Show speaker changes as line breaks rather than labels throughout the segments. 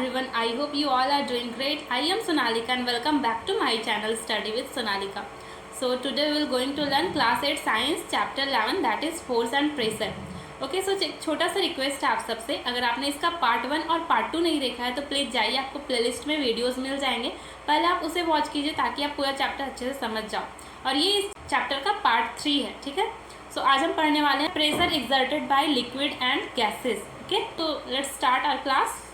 everyone, I hope you all are doing great. I am Sonalika and welcome back to my channel Study with Sonalika. So today we are going to learn class 8 science chapter 11, that is force and pressure. Okay so एक छोटा सा request है आप सबसे, अगर आपने इसका part 1 और पार्ट 2 नहीं देखा है तो प्लीज़ जाइए, आपको प्लेलिस्ट में वीडियोस मिल जाएंगे, पहले आप उसे वॉच कीजिए ताकि आप पूरा चैप्टर अच्छे से समझ जाओ। और ये इस चैप्टर का पार्ट 3 है, ठीक है। सो आज हम पढ़ने वाले हैं pressure exerted by liquid and gases. Okay, तो let's start our class.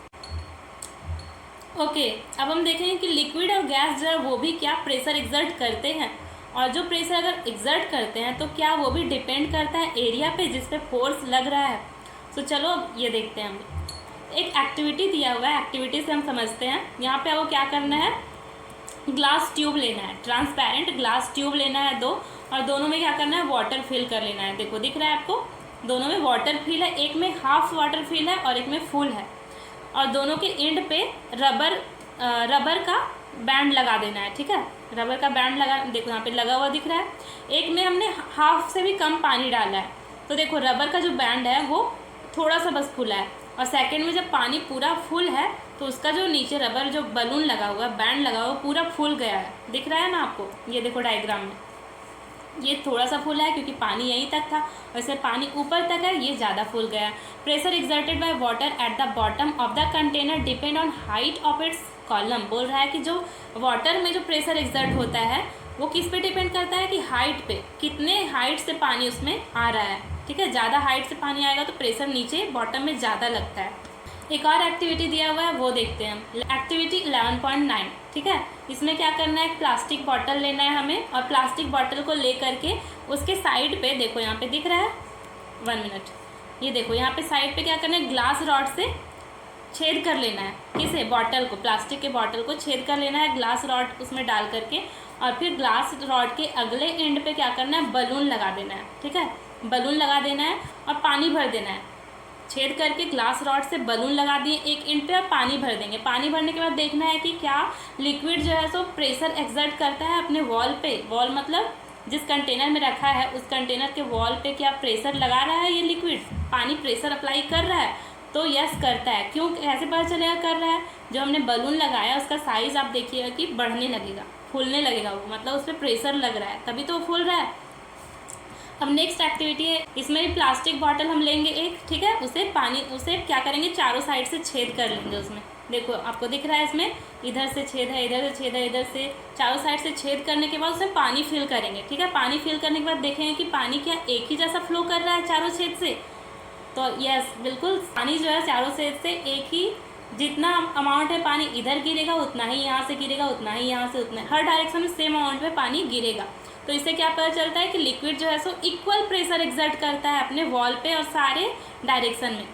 Okay, अब हम देखेंगे कि लिक्विड और गैस जो है वो भी क्या प्रेशर एक्सर्ट करते हैं, और जो प्रेशर अगर एक्सर्ट करते हैं तो क्या वो भी डिपेंड करता है एरिया पे जिस पे फोर्स लग रहा है। तो चलो ये देखते हैं। हम एक एक्टिविटी दिया हुआ है, एक्टिविटी से हम समझते हैं। यहाँ पे आपको क्या करना है, ग्लास ट्यूब लेना है, ट्रांसपेरेंट ग्लास ट्यूब लेना है दो, और दोनों में क्या करना है, वाटर फिल कर लेना है। देखो दिख रहा है आपको, दोनों में वाटर फिल है, एक में हाफ वाटर फिल है और एक में फुल है, और दोनों के एंड पे रबर का बैंड लगा देना है, ठीक है। रबर का बैंड लगा, देखो यहाँ पे लगा हुआ दिख रहा है। एक में हमने हाफ से भी कम पानी डाला है, तो देखो रबर का जो बैंड है वो थोड़ा सा बस खुला है, और सेकंड में जब पानी पूरा फुल है तो उसका जो नीचे रबर जो बलून लगा हुआ है, बैंड लगा हुआ, पूरा फुल गया है। दिख रहा है ना आपको, ये देखो डायग्राम में, ये थोड़ा सा फुल है क्योंकि पानी यहीं तक था, वैसे पानी ऊपर तक है, ये ज़्यादा फुल गया। Pressure exerted by water at the bottom of the container depend on height of its column. बोल रहा है कि जो वाटर में जो प्रेशर एक्सर्ट होता है वो किस पे डिपेंड करता है कि हाइट पे, कितने हाइट से पानी उसमें आ रहा है, ठीक है। ज़्यादा हाइट से पानी आएगा तो प्रेशर नीचे बॉटम में ज़्यादा लगता है। एक और एक्टिविटी दिया हुआ है वो देखते हैं हम, एक्टिविटी 11.9, ठीक है। इसमें क्या करना है, एक प्लास्टिक बॉटल लेना है हमें, और प्लास्टिक बॉटल को ले करके उसके साइड पे, देखो यहाँ पे दिख रहा है, 1 मिनट, ये देखो यहाँ पे साइड पे क्या करना है, ग्लास रॉड से छेद कर लेना है। किसे, बॉटल को, प्लास्टिक के बॉटल को छेद कर लेना है ग्लास रॉड उसमें डाल करके, और फिर ग्लास रॉड के अगले एंड पे क्या करना है, बलून लगा देना है, ठीक है। बलून लगा देना है और पानी भर देना है। छेद करके ग्लास रॉड से बलून लगा दिए एक एंड पे, और पानी भर देंगे। पानी भरने के बाद देखना है कि क्या लिक्विड जो है सो प्रेशर एक्सर्ट करता है अपने वॉल पे। वॉल मतलब जिस कंटेनर में रखा है उस कंटेनर के वॉल पे क्या प्रेशर लगा रहा है ये लिक्विड, पानी प्रेशर अप्लाई कर रहा है, तो यस करता है। क्यों, ऐसे पता चलेगा कर रहा है, जो हमने बलून लगाया उसका साइज़ आप देखिएगा कि बढ़ने लगेगा, फूलने लगेगा, वो मतलब उस पर प्रेशर लग रहा है तभी तो फूल रहा है। अब नेक्स्ट एक्टिविटी है, इसमें भी प्लास्टिक बॉटल हम लेंगे एक, ठीक है। उसे क्या करेंगे, चारों साइड से छेद कर लेंगे उसमें। देखो आपको दिख रहा है, इसमें इधर से छेद है, इधर से छेद है, इधर से, चारों साइड से छेद करने के बाद उसमें पानी फिल करेंगे, ठीक है। पानी फिल करने के बाद देखेंगे कि पानी क्या एक ही जैसा फ्लो कर रहा है चारों छेद से, तो यस बिल्कुल, पानी जो है चारों छेद से एक ही, जितना अमाउंट है पानी इधर गिरेगा उतना ही यहाँ से गिरेगा, उतना ही यहाँ से उतना, हर डायरेक्शन में सेम अमाउंट में पानी गिरेगा। तो इससे क्या पता चलता है कि लिक्विड जो है सो इक्वल प्रेशर एक्सर्ट करता है अपने वॉल पे और सारे डायरेक्शन में।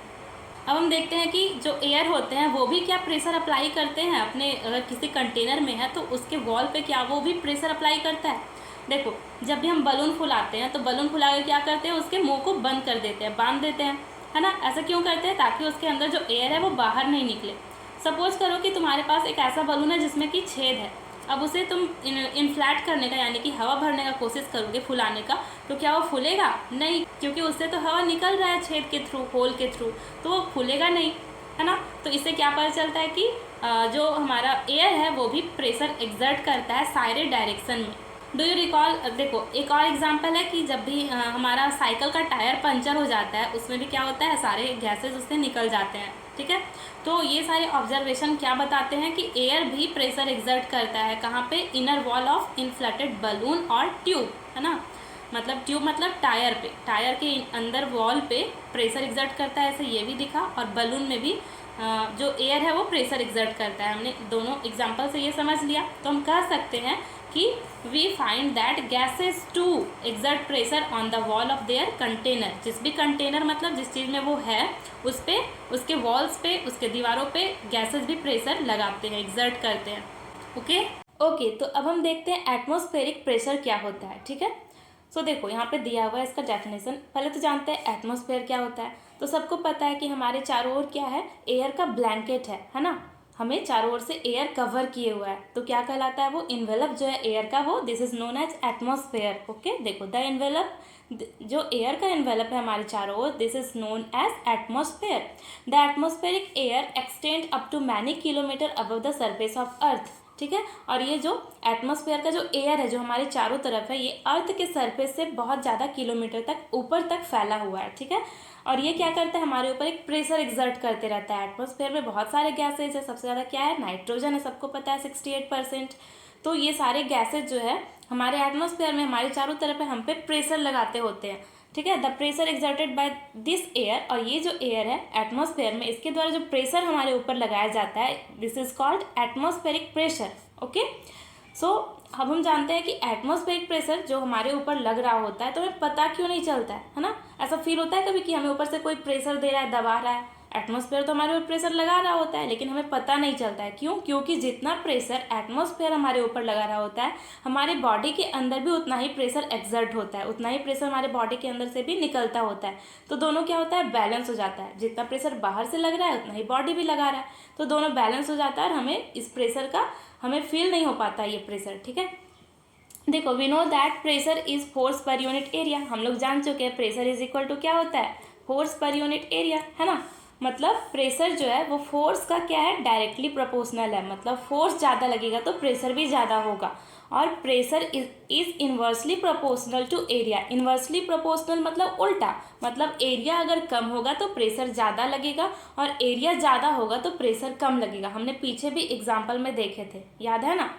अब हम देखते हैं कि जो एयर होते हैं वो भी क्या प्रेशर अप्लाई करते हैं अपने, अगर किसी कंटेनर में है तो उसके वॉल पे क्या वो भी प्रेशर अप्लाई करता है। देखो जब भी हम बलून फुलाते हैं तो बलून फुला कर क्या करते हैं, उसके मुँह को बंद कर देते हैं, बांध देते हैं, है ना। ऐसा क्यों करते हैं, ताकि उसके अंदर जो एयर है वो बाहर नहीं निकले। सपोज करो कि तुम्हारे पास एक ऐसा बलून है जिसमें कि छेद है, अब उसे तुम इन्फ्लैट करने का यानी कि हवा भरने का कोशिश करोगे, फुलाने का, तो क्या वो फूलेगा नहीं, क्योंकि उससे तो हवा निकल रहा है छेद के थ्रू, होल के थ्रू, तो वो फूलेगा नहीं, है ना। तो इससे क्या पता चलता है कि जो हमारा एयर है वो भी प्रेशर एक्सर्ट करता है सारे डायरेक्शन में। डू यू रिकॉल, देखो एक और एग्जांपल है कि जब भी हमारा साइकिल का टायर पंचर हो जाता है, उसमें भी क्या होता है, सारे गैसेज उससे निकल जाते हैं, ठीक है। तो ये सारे ऑब्जर्वेशन क्या बताते हैं कि एयर भी प्रेशर एक्सर्ट करता है, कहाँ पे, inner wall of inflated balloon और ट्यूब, है ना। मतलब ट्यूब मतलब टायर पे, टायर के अंदर वॉल पे प्रेशर एक्सर्ट करता है, ऐसे ये भी दिखा, और बलून में भी जो एयर है वो प्रेशर एक्सर्ट करता है। हमने दोनों एग्जाम्पल से ये समझ लिया, तो हम कह सकते हैं कि we find that gases to exert pressure on the wall of their container. जिस भी कंटेनर मतलब जिस चीज़ में वो है उस पे, उसके वॉल्स पे, उसके दीवारों पे गैसेस भी प्रेशर लगाते हैं, एक्सर्ट करते हैं। ओके, तो अब हम देखते हैं एटमॉस्फेरिक प्रेशर क्या होता है, ठीक है। सो देखो यहाँ पे दिया हुआ है इसका डेफिनेशन। पहले तो जानते हैं एटमॉस्फेयर क्या होता है। तो सबको पता है कि हमारे चारों ओर क्या है, एयर का ब्लैंकेट है ना। हमें चारों ओर से एयर कवर किए हुआ है, तो क्या कहलाता है वो, इन्वेलप जो है एयर का, वो this is known as atmosphere. Okay, देखो द इन्वेलप जो एयर का एनवेलप है हमारे चारों ओर, this is known as atmosphere. The atmospheric air extend up to many kilometre above the surface of earth, ठीक है। और ये जो एटमॉस्फेयर का जो एयर है जो हमारे चारों तरफ है, ये अर्थ के सरफेस से बहुत ज़्यादा किलोमीटर तक ऊपर तक फैला हुआ है, ठीक है। और ये क्या करता है, हमारे ऊपर एक प्रेशर एक्सर्ट करते रहता है। एटमॉस्फेयर में बहुत सारे गैसेज है, सबसे ज़्यादा क्या है, नाइट्रोजन है, सबको पता है 68%। तो ये सारे गैसेज जो है हमारे एटमॉस्फेयर में हमारे चारों तरफ है, हम पे प्रेशर लगाते होते हैं, ठीक है। The pressure exerted by this air, और ये जो एयर है एटमॉस्फेयर में, इसके द्वारा जो प्रेशर हमारे ऊपर लगाया जाता है, this is called atmospheric pressure. Okay, so अब हम जानते हैं कि एटमॉस्फेरिक प्रेशर जो हमारे ऊपर लग रहा होता है तो हमें पता क्यों नहीं चलता है ना। ऐसा फील होता है कभी कि हमें ऊपर से कोई प्रेशर दे रहा है, दबा रहा है। एटमॉस्फेयर तो हमारे ऊपर प्रेशर लगा रहा होता है, लेकिन हमें पता नहीं चलता है। क्यों? क्योंकि जितना प्रेशर एटमॉस्फेयर हमारे ऊपर लगा रहा होता है, हमारे बॉडी के अंदर भी उतना ही प्रेशर एक्सर्ट होता है, उतना ही प्रेशर हमारे बॉडी के अंदर से भी निकलता होता है। तो दोनों क्या होता है, बैलेंस हो जाता है। जितना प्रेशर बाहर से लग रहा है उतना ही बॉडी भी लगा रहा है, तो दोनों बैलेंस हो जाता है और हमें इस प्रेशर का हमें फील नहीं हो पाता ये प्रेशर, ठीक है। देखो, we know that pressure is force per unit area. हम लोग जान चुके हैं प्रेशर इज इक्वल टू क्या होता है, फोर्स पर यूनिट एरिया, है ना। मतलब प्रेशर जो है वो फोर्स का क्या है, डायरेक्टली प्रोपोर्शनल है। मतलब फोर्स ज़्यादा लगेगा तो प्रेशर भी ज़्यादा होगा। और pressure is inversely proportional to area. Inversely proportional मतलब उल्टा, मतलब एरिया अगर कम होगा तो प्रेशर ज़्यादा लगेगा, और एरिया ज़्यादा होगा तो प्रेशर कम लगेगा। हमने पीछे भी एग्जाम्पल में देखे थे, याद है ना।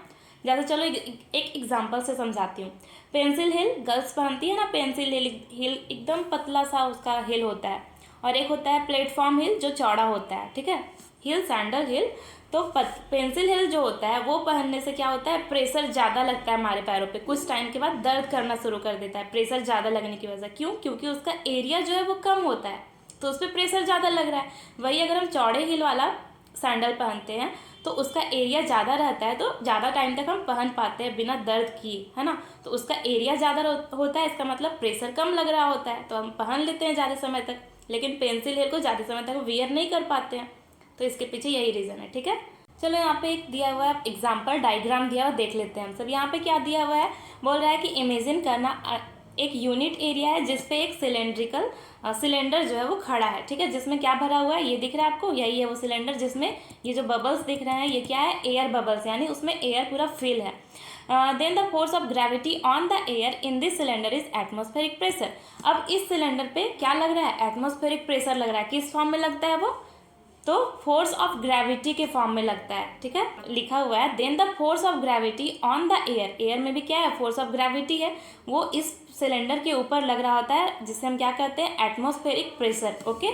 जैसे चलो एक एग्जाम्पल से समझाती हूँ। पेंसिल हिल गर्ल्स पहनती है ना, पेंसिल हिल एकदम पतला सा उसका हिल होता है, और एक होता है प्लेटफॉर्म हिल जो चौड़ा होता है, ठीक है। हिल, सैंडल हिल। तो पेंसिल हिल जो होता है वो पहनने से क्या होता है, प्रेशर ज़्यादा लगता है हमारे पैरों पे। कुछ टाइम के बाद दर्द करना शुरू कर देता है प्रेशर ज़्यादा लगने की वजह से। क्यों? क्योंकि उसका एरिया जो है वो कम होता है, तो उस पर प्रेशर ज़्यादा लग रहा है। वही अगर हम चौड़े हिल वाला सैंडल पहनते हैं तो उसका एरिया ज़्यादा रहता है, तो ज़्यादा टाइम तक हम पहन पाते हैं बिना दर्द किए, है ना। तो उसका एरिया ज़्यादा होता है, इसका मतलब प्रेशर कम लग रहा होता है, तो हम पहन लेते हैं ज़्यादा समय तक। लेकिन पेंसिल हिल को ज़्यादा समय तक वियर नहीं कर पाते हैं, तो इसके पीछे यही रीज़न है, ठीक है। चलो यहाँ पे एक दिया हुआ है एग्जाम्पल डायग्राम दिया हुआ, देख लेते हैं हम सब। यहाँ पे क्या दिया हुआ है, बोल रहा है कि इमेजिन करना एक यूनिट एरिया है जिसपे एक सिलेंड्रिकल सिलेंडर जो है वो खड़ा है, ठीक है। जिसमें क्या भरा हुआ है ये दिख रहा है आपको, यही है वो सिलेंडर जिसमें ये जो बबल्स दिख रहे हैं ये क्या है, एयर बबल्स, यानी उसमें एयर पूरा फिल है। Then the force of gravity on the air in this cylinder is atmospheric pressure. अब इस सिलेंडर पे क्या लग रहा है, एटमॉस्फेरिक प्रेशर लग रहा है। किस फॉर्म में लगता है वो, तो फोर्स ऑफ ग्रेविटी के फॉर्म में लगता है, ठीक है। लिखा हुआ है then the force of gravity on the air. Air में भी क्या है, फोर्स ऑफ ग्रेविटी है, वो इस सिलेंडर के ऊपर लग रहा होता है, जिसे हम क्या कहते हैं, एटमॉस्फेरिक प्रेशर। ओके,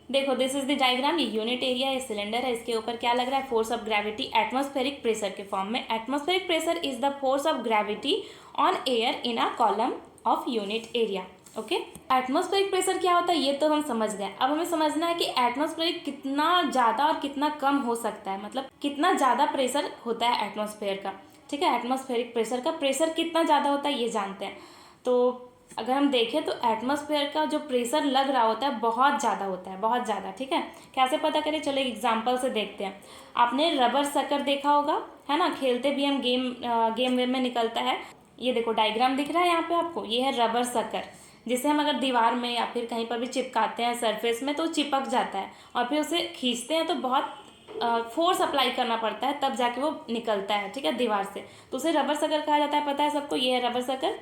देखो दिस इज द डायग्राम। ये यूनिट एरिया है, सिलेंडर है, इसके ऊपर क्या लग रहा है, force of gravity atmospheric pressure के फॉर्म में। Atmospheric pressure is the force of gravity on air in a column of unit area. Okay, atmospheric pressure क्या होता है ये तो हम समझ गए। अब हमें समझना है कि एटमॉस्फेरिक कितना ज़्यादा और कितना कम हो सकता है, मतलब कितना ज़्यादा प्रेशर होता है एटमॉस्फेयर का, ठीक है। एटमॉस्फेरिक प्रेशर का प्रेशर कितना ज़्यादा होता है ये जानते हैं। तो अगर हम देखें तो एटमॉस्फेयर का जो प्रेशर लग रहा होता है बहुत ज़्यादा होता है, बहुत ज़्यादा, ठीक है। कैसे पता करें, चलो एक एग्जाम्पल से देखते हैं। आपने रबर सकर देखा होगा, है ना, खेलते भी हम गेम वेम में निकलता है। ये देखो डायग्राम दिख रहा है यहाँ पे आपको, ये है रबर सकर, जिसे हम अगर दीवार में या फिर कहीं पर भी चिपकाते हैं सरफेस में तो चिपक जाता है, और फिर उसे खींचते हैं तो बहुत फोर्स अप्लाई करना पड़ता है, तब जाके वो निकलता है, ठीक है, दीवार से। तो उसे रबर सकर कहा जाता है, पता है सबको, ये है रबर सकर।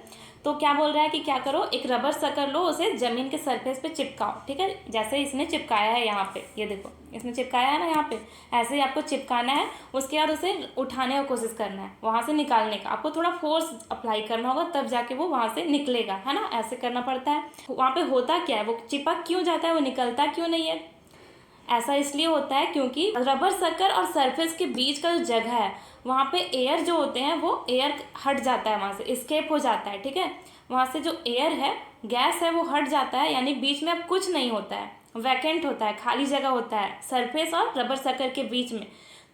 तो क्या बोल रहा है कि क्या करो, एक रबर सकर लो, उसे जमीन के सरफेस पे चिपकाओ, ठीक है। जैसे इसने चिपकाया है यहाँ पे, ये देखो इसने चिपकाया है ना यहाँ पे, ऐसे ही आपको चिपकाना है। उसके बाद उसे उठाने की कोशिश करना है, वहाँ से निकालने का आपको थोड़ा फोर्स अप्लाई करना होगा, तब जाके वो वहाँ से निकलेगा, है ना। ऐसे करना पड़ता है। वहाँ पे होता क्या है, वो चिपक क्यों जाता है, वो निकलता क्यों नहीं है। ऐसा इसलिए होता है क्योंकि रबर सकर और सरफेस के बीच का जो जगह है वहाँ पे एयर जो होते हैं वो एयर हट जाता है, वहाँ से एस्केप हो जाता है, ठीक है। वहाँ से जो एयर है, गैस है, वो हट जाता है, यानी बीच में अब कुछ नहीं होता है, वैकेंट होता है, खाली जगह होता है सरफेस और रबर सकर के बीच में।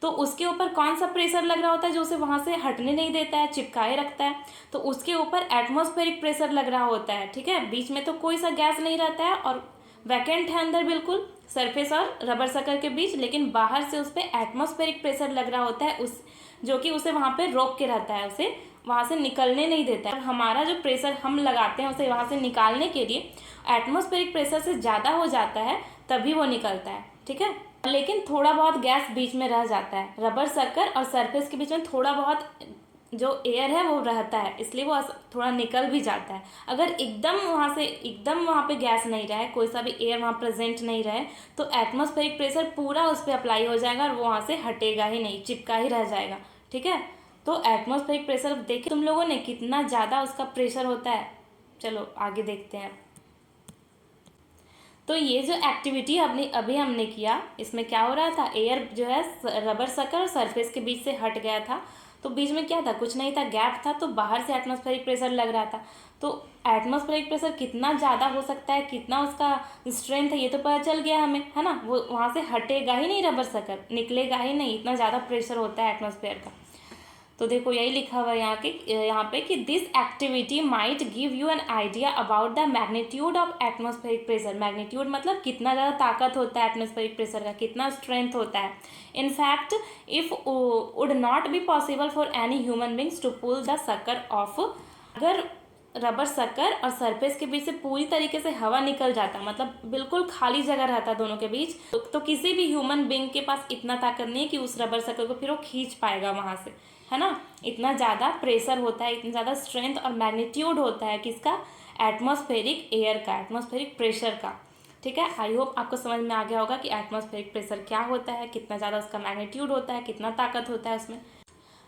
तो उसके ऊपर कौन सा प्रेशर लग रहा होता है जो उसे वहाँ से हटने नहीं देता है, चिपकाए रखता है, तो उसके ऊपर एटमॉस्फेरिक प्रेशर लग रहा होता है, ठीक है। बीच में तो कोई सा गैस नहीं रहता है और वैकेंट है अंदर बिल्कुल सरफेस और रबर सकर के बीच, लेकिन बाहर से उस पर एटमॉस्फेरिक प्रेशर लग रहा होता है, उस जो कि उसे वहाँ पे रोक के रहता है, उसे वहाँ से निकलने नहीं देता है। हमारा जो प्रेशर हम लगाते हैं उसे वहाँ से निकालने के लिए एटमॉस्फेरिक प्रेशर से ज़्यादा हो जाता है, तभी वो निकलता है, ठीक है। लेकिन थोड़ा बहुत गैस बीच में रह जाता है, रबर सर्कल और सरफेस के बीच में थोड़ा बहुत जो एयर है वो रहता है, इसलिए वो थोड़ा निकल भी जाता है। अगर एकदम वहाँ पे गैस नहीं रहे, कोई सा भी एयर वहाँ प्रेजेंट नहीं रहे, तो एटमॉस्फेरिक प्रेशर पूरा उस पर अप्लाई हो जाएगा और वो वहाँ से हटेगा ही नहीं, चिपका ही रह जाएगा, ठीक है। तो एटमॉस्फेरिक प्रेशर देखे तुम लोगों ने कितना ज़्यादा उसका प्रेशर होता है। चलो आगे देखते हैं। तो ये जो एक्टिविटी अभी हमने किया, इसमें क्या हो रहा था, एयर जो है रबर सर्कल और सरफेस के बीच से हट गया था। तो बीच में क्या था, कुछ नहीं था, गैप था, तो बाहर से एटमॉस्फेरिक प्रेशर लग रहा था। तो एटमॉस्फेरिक प्रेशर कितना ज़्यादा हो सकता है, कितना उसका स्ट्रेंथ है, ये तो पता चल गया हमें, है ना। वो वहाँ से हटेगा ही नहीं, रबर सर्कल निकलेगा ही नहीं, इतना ज़्यादा प्रेशर होता है एटमॉस्फेयर का। तो देखो यही लिखा हुआ है यहाँ पे कि this activity might give you an idea about the magnitude of atmospheric pressure. Magnitude मतलब कितना ज़्यादा ताकत होता है एटमॉस्फेरिक प्रेशर का, कितना स्ट्रेंथ होता है। In fact if would not be possible for any human beings to pull the sucker off, अगर रबर सक्कर और सरफेस के बीच से पूरी तरीके से हवा निकल जाता, मतलब बिल्कुल खाली जगह रहता दोनों के बीच, तो किसी भी ह्यूमन बींग के पास इतना ताकत नहीं है कि उस रबर सक्कर को फिर वो खींच पाएगा वहाँ से, है ना। इतना ज़्यादा प्रेशर होता है, इतना ज़्यादा स्ट्रेंथ और मैग्नीट्यूड होता है किसका, एटमॉस्फेरिक एयर का, एटमॉस्फेरिक प्रेशर का, ठीक है। आई होप आपको समझ में आ गया होगा कि एटमॉस्फेरिक प्रेशर क्या होता है, कितना ज़्यादा उसका मैग्नीट्यूड होता है, कितना ताकत होता है उसमें।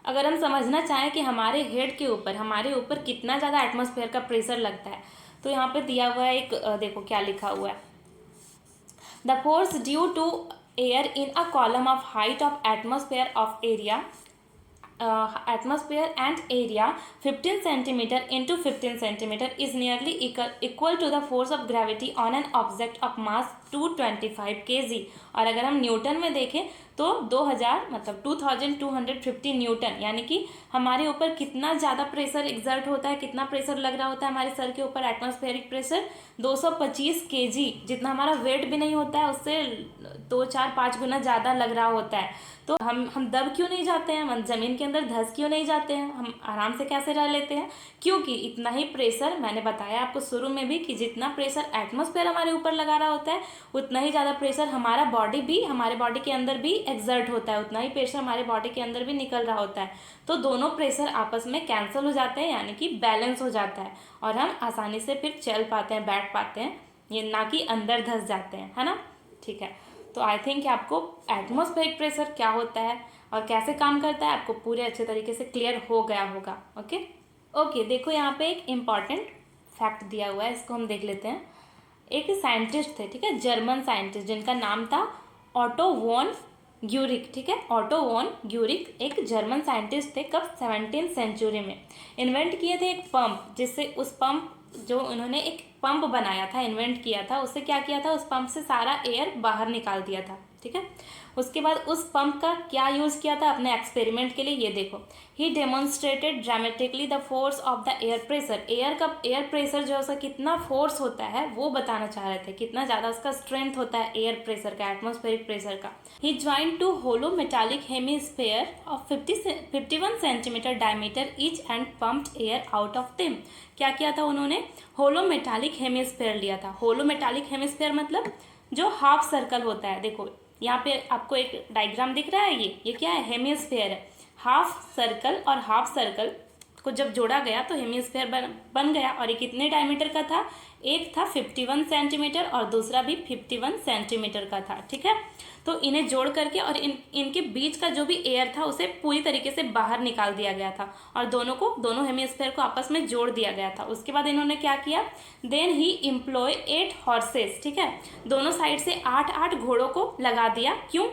अगर हम समझना चाहें कि हमारे हेड के ऊपर, हमारे ऊपर कितना ज़्यादा एटमॉस्फेयर का प्रेशर लगता है, तो यहाँ पे दिया हुआ है एक, देखो क्या लिखा हुआ है, the force due to air in a column of height of atmosphere of area atmosphere and area 15 centimeter into 15 centimeter is nearly equal to the force of gravity on an object of mass 225 kg। और अगर हम Newton में देखें तो 2000 मतलब 2250 Newton, यानी कि हमारे ऊपर कितना ज़्यादा प्रेशर एग्जर्ट होता है, कितना प्रेशर लग रहा होता है हमारे सर के ऊपर, एटमॉस्फेरिक प्रेशर 225 kg, जितना हमारा वेट भी नहीं होता है उससे 2-4-5 गुना ज़्यादा लग रहा होता है। तो हम दब क्यों नहीं जाते हैं, हम ज़मीन के अंदर धंस क्यों नहीं जाते हैं, हम आराम से कैसे रह लेते हैं, क्योंकि इतना ही प्रेशर, मैंने बताया आपको शुरू में भी कि जितना प्रेशर एटमॉस्फेयर हमारे ऊपर लगा रहा होता है उतना ही ज़्यादा प्रेशर हमारे बॉडी के अंदर भी एक्सर्ट होता है, उतना ही प्रेशर हमारे बॉडी के अंदर भी निकल रहा होता है। तो दोनों प्रेशर आपस में कैंसिल हो जाते हैं, यानी कि बैलेंस हो जाता है, और हम आसानी से फिर चल पाते हैं, बैठ पाते हैं, ये ना कि अंदर धंस जाते हैं, है ना, ठीक है। तो आई थिंक आपको एटमॉस्फेरिक प्रेशर क्या होता है और कैसे काम करता है आपको पूरे अच्छे तरीके से क्लियर हो गया होगा। ओके, देखो यहाँ पे एक इम्पॉर्टेंट फैक्ट दिया हुआ है, इसको हम देख लेते हैं। एक साइंटिस्ट थे, ठीक है, जर्मन साइंटिस्ट, जिनका नाम था ऑटो वॉन ग्यूरिक, ठीक है। ऑटो वॉन ग्यूरिक एक जर्मन साइंटिस्ट थे, कब 17th सेंचुरी में। इन्वेंट किए थे एक पंप, जिससे उस पंप जो उन्होंने एक पंप बनाया था, इन्वेंट किया था, उससे क्या किया था, उस पंप से सारा एयर बाहर निकाल दिया था, ठीक है। उसके बाद उस पंप का क्या यूज़ किया था अपने एक्सपेरिमेंट के लिए, ये देखो, he demonstrated dramatically the force of the air pressure. Air pressure जो है उसका कितना फोर्स होता है वो बताना चाह रहे थे, कितना ज़्यादा उसका स्ट्रेंथ होता है एयर प्रेशर का, एटमॉस्फेरिक प्रेशर का। He joined two hollow metallic hemisphere of 51 centimetre diameter each and pumped air out of them. क्या किया था उन्होंने, होलो मेटालिक हेमिस्फेयर लिया था। होलो मेटालिक हेमिस्फेयर मतलब जो हाफ सर्कल होता है, देखो यहाँ पे आपको एक डायग्राम दिख रहा है, ये क्या है, हेमिस्फेयर है। हाफ सर्कल और हाफ सर्कल को जब जोड़ा गया तो हेमिस्फेयर बन गया, और ये कितने डायमीटर का था, एक था 51 सेंटीमीटर और दूसरा भी 51 सेंटीमीटर का था, ठीक है। तो इन्हें जोड़ करके और इनके बीच का जो भी एयर था उसे पूरी तरीके से बाहर निकाल दिया गया था, और दोनों हेमिस्फेयर को आपस में जोड़ दिया गया था। उसके बाद इन्होंने क्या किया, देन ही एम्प्लॉय 8 हॉर्सेस, ठीक है, दोनों साइड से 8 घोड़ों को लगा दिया। क्यों,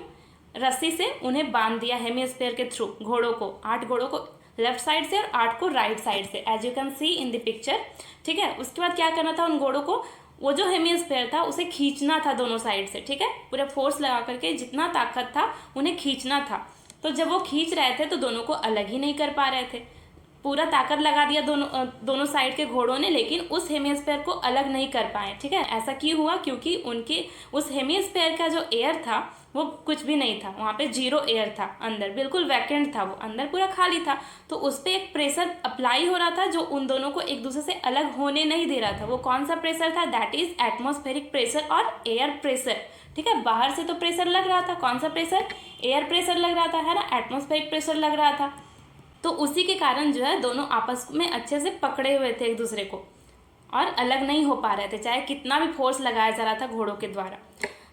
रस्सी से उन्हें बांध दिया हेमिस्फेयर के थ्रू, घोड़ों को, 8 घोड़ों को लेफ्ट साइड से और 8 को राइट साइड से, as you can see in the picture, ठीक है। उसके बाद क्या करना था, उन घोड़ों को, वो जो हेमिस्फेयर था उसे खींचना था दोनों साइड से, ठीक है, पूरा फोर्स लगा करके, जितना ताकत था उन्हें खींचना था। तो जब वो खींच रहे थे तो दोनों को अलग ही नहीं कर पा रहे थे, पूरा ताकत लगा दिया दोनों साइड के घोड़ों ने, लेकिन उस हेमिस्फेयर को अलग नहीं कर पाए, ठीक है। ऐसा क्यों हुआ, क्योंकि उनके उस हेमिस्फेयर का जो एयर था वो कुछ भी नहीं था, वहाँ पे जीरो एयर था, अंदर बिल्कुल वैकेंट था, वो अंदर पूरा खाली था। तो उस पर एक प्रेशर अप्लाई हो रहा था जो उन दोनों को एक दूसरे से अलग होने नहीं दे रहा था। वो कौन सा प्रेशर था? दैट इज एटमॉस्फेरिक प्रेशर और एयर प्रेशर। ठीक है, बाहर से तो प्रेशर लग रहा था, कौन सा प्रेशर? एयर प्रेशर लग रहा था, है ना, एटमॉस्फेरिक प्रेशर लग रहा था। तो उसी के कारण जो है दोनों आपस में अच्छे से पकड़े हुए थे एक दूसरे को और अलग नहीं हो पा रहे थे, चाहे कितना भी फोर्स लगाया जा रहा था घोड़ों के द्वारा।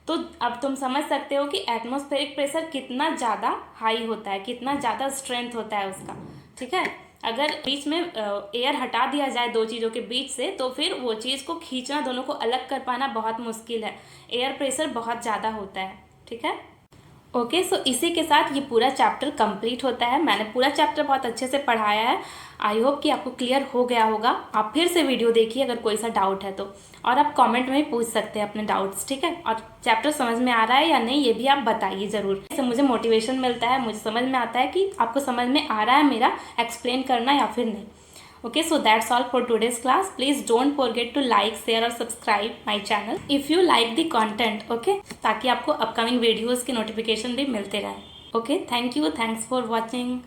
तो अब तुम समझ सकते हो कि एटमॉस्फेरिक प्रेशर कितना ज़्यादा हाई होता है, कितना ज़्यादा स्ट्रेंथ होता है उसका। ठीक है, अगर बीच में एयर हटा दिया जाए दो चीज़ों के बीच से तो फिर वो चीज़ को खींचना, दोनों को अलग कर पाना बहुत मुश्किल है, एयर प्रेशर बहुत ज़्यादा होता है। ठीक है, ओके, सो इसी के साथ ये पूरा चैप्टर कंप्लीट होता है। मैंने पूरा चैप्टर बहुत अच्छे से पढ़ाया है। आई होप कि आपको क्लियर हो गया होगा। आप फिर से वीडियो देखिए अगर कोई सा डाउट है तो, और आप कमेंट में भी पूछ सकते हैं अपने डाउट्स। ठीक है, और चैप्टर समझ में आ रहा है या नहीं ये भी आप बताइए ज़रूर। इससे मुझे मोटिवेशन मिलता है, मुझे समझ में आता है कि आपको समझ में आ रहा है मेरा एक्सप्लेन करना या फिर नहीं। Okay, so that's all for today's class. Please don't forget to like, share और subscribe my channel if you like the content. Okay, ताकि आपको upcoming videos के notification भी मिलते रहे. Okay, thank you. Thanks for watching.